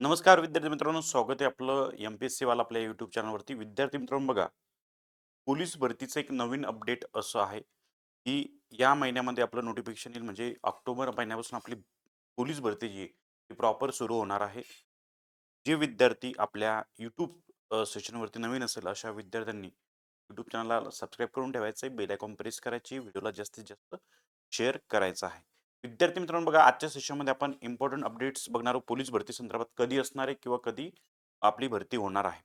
नमस्कार विद्यार्थी मित्रांनो, स्वागत आहे आपलं एम-पी-एस-सी वाला आपल्या यूट्यूब चॅनलवरती. विद्यार्थी मित्रांनो बघा, पोलीस भरतीचं एक नवीन अपडेट असं आहे, की या महिन्यामध्ये आपलं नोटिफिकेशन येईल म्हणजे ऑक्टोबर महिन्यापासून आपली पोलीस भरती जी आहे, ती प्रॉपर सुरू होणार आहे. जे विद्यार्थी आपल्या यूट्यूब सेशनवरती नवीन असेल, अशा विद्यार्थ्यांनी यूट्यूब चॅनलला सबस्क्राईब करून ठेवायचं आहे, बेल आयकॉन प्रेस करायची, व्हिडिओला जास्तीत जास्त शेअर करायचा आहे. विद्यार्थी मित्रांनो बघा, आजच्या सेशनमध्ये आपण इम्पोर्टंट अपडेट्स बघणार आहोत पोलीस भरती संदर्भात कधी असणार आहे किंवा कधी आपली भरती होणार आहे.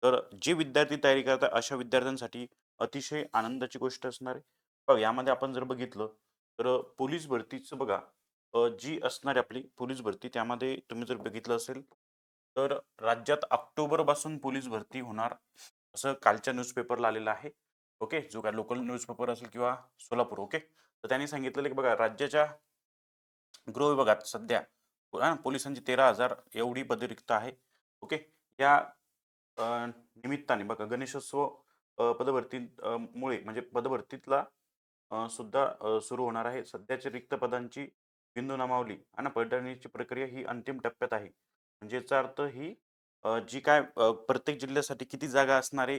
तर जे विद्यार्थी तयारी करतात अशा विद्यार्थ्यांसाठी अतिशय आनंदाची गोष्ट असणार आहे. बघा यामध्ये आपण जर बघितलं तर पोलीस भरतीचं बघा, जी असणार आहे आपली पोलीस भरती त्यामध्ये तुम्ही जर बघितलं असेल तर राज्यात ऑक्टोबरपासून पोलीस भरती होणार असं कालच्या न्यूजपेपरला आलेलं आहे. ओके, जो काय लोकल न्यूजपेपर असेल किंवा सोलापूर. ओके, तर त्यांनी सांगितलेलं की बघा राज्याच्या गृह विभागात सध्या पोलिसांची 13,000 एवढी पदे रिक्त आहे. ओके, या निमित्ताने बघा गणेशोत्सव पदभरती मुळे म्हणजे पदभरतीतला सुद्धा सुरू होणार आहे. सध्याच्या रिक्त पदांची बिंदू नामावली आणि पडताळणीची प्रक्रिया ही अंतिम टप्प्यात आहे. म्हणजे याचा अर्थ ही जी काय प्रत्येक जिल्ह्यासाठी किती जागा असणार आहे,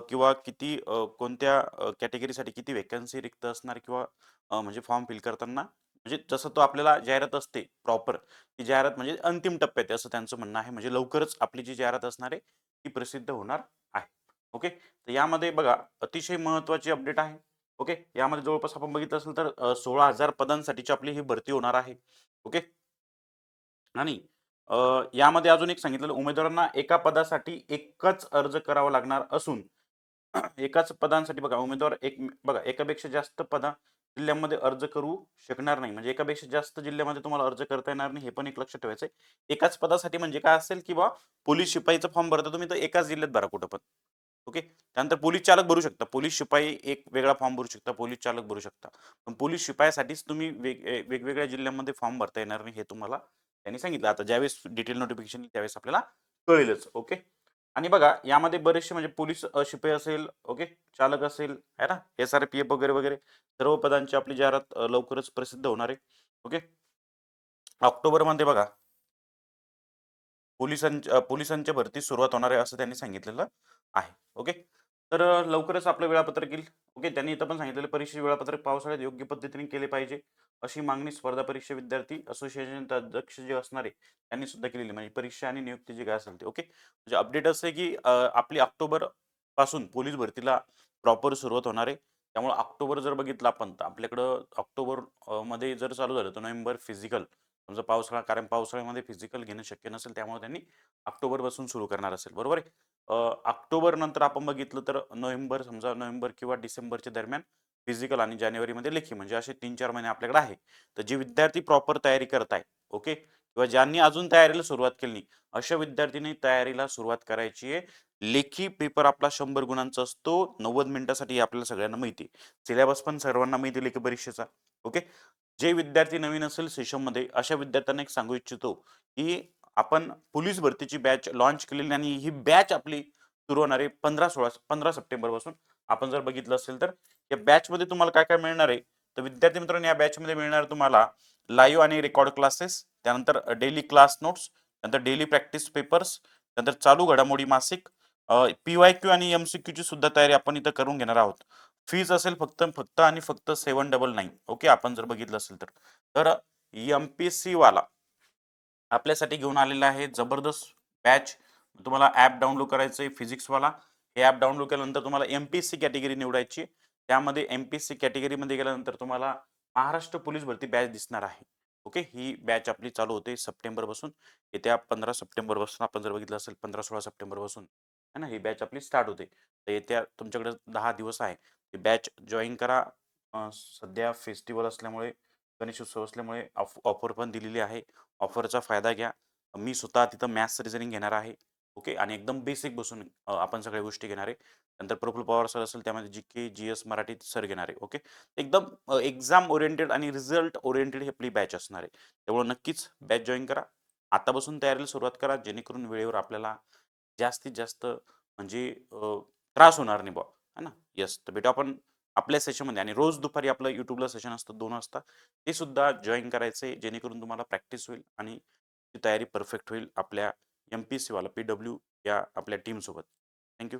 किंवा किती कोणत्या कॅटेगरीसाठी किती व्हॅकन्सी रिक्त असणार किंवा म्हणजे फॉर्म फिल करताना म्हणजे जसं तो आपल्याला जाहिरात असते प्रॉपर, ती जाहिरात म्हणजे अंतिम टप्प्यात आहे असं त्यांचं म्हणणं आहे. म्हणजे लवकरच आपली जी जाहिरात असणार आहे ती प्रसिद्ध होणार आहे. ओके, तर यामध्ये बघा अतिशय महत्त्वाची अपडेट आहे. ओके, यामध्ये जवळपास आपण बघितलं असेल तर 16,000 पदांसाठीची आपली ही भरती होणार आहे. ओके, आणि यामध्ये अजून एक सांगितलेलं उमेदवारांना एका पदासाठी एकच अर्ज करावा लागणार असून एकाच पदांसाठी बघा उमेदवार बघा एकापेक्षा जास्त जिल्ह्यामध्ये अर्ज करू शकणार नाही. म्हणजे एकापेक्षा जास्त जिल्ह्यामध्ये तुम्हाला अर्ज करता येणार नाही, हे पण एक लक्षात ठेवायचं आहे. एकाच पदासाठी म्हणजे काय असेल, की पोलीस शिपाईचा फॉर्म भरता तुम्ही तर एकाच जिल्ह्यात भरा कुठं पण. ओके. त्यानंतर पोलीस चालक भरू शकता. पोलीस शिपाई एक वेगळा फॉर्म भरू शकता, पोलीस चालक भरू शकता. पण पोलीस शिपायासाठीच तुम्ही वेगवेगळ्या जिल्ह्यांमध्ये फॉर्म भरता येणार नाही, हे तुम्हाला त्यांनी सांगितलं. आता ज्यावेळेस डिटेल नोटिफिकेशन येईल त्यावेळेस आपल्याला कळेलच. ओके. आणि बघा यामध्ये बरेचसे म्हणजे पोलीस शिपाई असेल, ओके, चालक असेल, आहे ना, एस-आर-पी-एफ वगैरे वगैरे सर्व पदांची आपली जाहिरात लवकरच प्रसिद्ध होणार आहे. ओके. ऑक्टोबरमध्ये बघा पोलिसांच्या भरती सुरुवात होणार आहे असं त्यांनी सांगितलेलं आहे. ओके. तर लवकरच आपलं वेळापत्रक येईल. ओके. त्यांनी इथं पण सांगितलेलं परीक्षेचे वेळापत्रक पावसाळ्यात योग्य पद्धतीने केले पाहिजे, अशी मागणी स्पर्धा परीक्षा विद्यार्थी असोसिएशनचे अध्यक्ष जे असणार आहे त्यांनी सुद्धा केलेली. म्हणजे परीक्षा आणि नियुक्ती जे काय असेल ते. ओके. म्हणजे अपडेट असं आहे की आपली ऑक्टोबर पासून पोलीस भरतीला प्रॉपर सुरुवात होणार आहे. त्यामुळे ऑक्टोबर जर बघितलं आपण तर आपल्याकडं ऑक्टोबर मध्ये जर चालू झालं तर नोव्हेंबर फिजिकल, समजा पावसाळा, कारण पावसाळ्यामध्ये फिजिकल घेणं शक्य नसेल त्यामुळे त्यांनी ऑक्टोबरपासून सुरू करणार असेल, बरोबर आहे. ऑक्टोबर नंतर आपण बघितलं तर नोव्हेंबर, समजा नोव्हेंबर किंवा डिसेंबरच्या दरम्यान फिजिकल आणि जानेवारीमध्ये लेखी, म्हणजे असे 3-4 महिने आपल्याकडे आहे. तर जे विद्यार्थी प्रॉपर तयारी करत आहे, ओके, किंवा ज्यांनी अजून तयारीला सुरुवात केली नाही, अशा विद्यार्थ्यांनी तयारीला सुरुवात करायची आहे. लेखी पेपर आपला 100 गुणांचा असतो, 90 मिनिटासाठी, हे आपल्याला सगळ्यांना माहिती आहे. सिलेबस पण सर्वांना माहिती आहे लेखी परीक्षेचा. ओके. जे विद्यार्थी नवीन असेल सेशनमध्ये अशा विद्यार्थ्यांना एक सांगू इच्छितो, की आपण पोलीस भरतीची बॅच लॉन्च केलेली आणि ही बॅच आपली सुरू होणार आहे 15 सप्टेंबरपासून. आपण जर बघितलं असेल तर या बॅचमध्ये तुम्हाला काय-काय मिळणार आहे, तर विद्यार्थी मित्रांनो या बॅचमध्ये मिळणार तुम्हाला लाईव्ह आणि रेकॉर्ड क्लासेस, त्यानंतर डेली क्लास नोट्स, नंतर डेली प्रॅक्टिस पेपर्स, नंतर चालू घडामोडी मासिक, पी-वाय-क्यू आणि एम-सी-क्यूची सुद्धा तयारी आपण इथं करून घेणार आहोत. फीज असेल फक्त फक्त आणि फक्त 799. ओके, आपण जर बघितलं असेल तर. तर एम-पी-एस-सी वाला आपल्यासाठी घेऊन आलेला आहे जबरदस्त बॅच. तुम्हाला ॲप डाउनलोड करायचं आहे फिजिक्सवाला. हे ॲप डाउनलोड केल्यानंतर तुम्हाला एम-पी-एस-सी कॅटेगरी निवडायची. त्यामध्ये एम-पी-एस-सी कॅटेगरीमध्ये गेल्यानंतर तुम्हाला महाराष्ट्र पोलीस भरती बॅच दिसणार आहे. ओके. ही बॅच आपली चालू होते सप्टेंबरपासून. येत्या 15 सप्टेंबरपासून आपण जर बघितलं असेल 15-16 सप्टेंबरपासून आहे ना, ही बॅच आपली स्टार्ट होते. तर येत्या तुमच्याकडे 10 दिवस आहे. ही बॅच जॉइन करा. सध्या फेस्टिव्हल असल्यामुळे, गणेशोत्सव असल्यामुळे ऑफर पण दिलेली आहे. ऑफरचा फायदा घ्या. मी स्वतः तिथं मॅथ्स रिझनिंग घेणार आहे. ओके. आणि एकदम बेसिक बसून आपण सगळ्या गोष्टी घेणार आहे. नंतर प्रफुल्ल पवार सर असेल त्यामध्ये जी-के, जी-एस, मराठी सर घेणार आहे. ओके. एकदम एक्झाम ओरिएंटेड आणि रिझल्ट ओरिएंटेड ही आपली बॅच असणार आहे. त्यामुळे नक्कीच बॅच जॉइन करा. आतापासून तयारीला सुरुवात करा जेणेकरून वेळेवर आपल्याला जास्तीत जास्त म्हणजे त्रास होणार नाही बुवा, है ना? येस. तर भेटू आपण आपल्या सेशनमध्ये आणि रोज दुपारी आपलं YouTubeला सेशन असतं 2 वाजता. ते सुद्धा जॉइन करायचंय जेणेकरून तुम्हाला प्रॅक्टिस होईल आणि ती तयारी परफेक्ट होईल आपल्या एम-पी-एस-सीवाला पी-डब्ल्यू या आपल्या टीमसोबत. थँक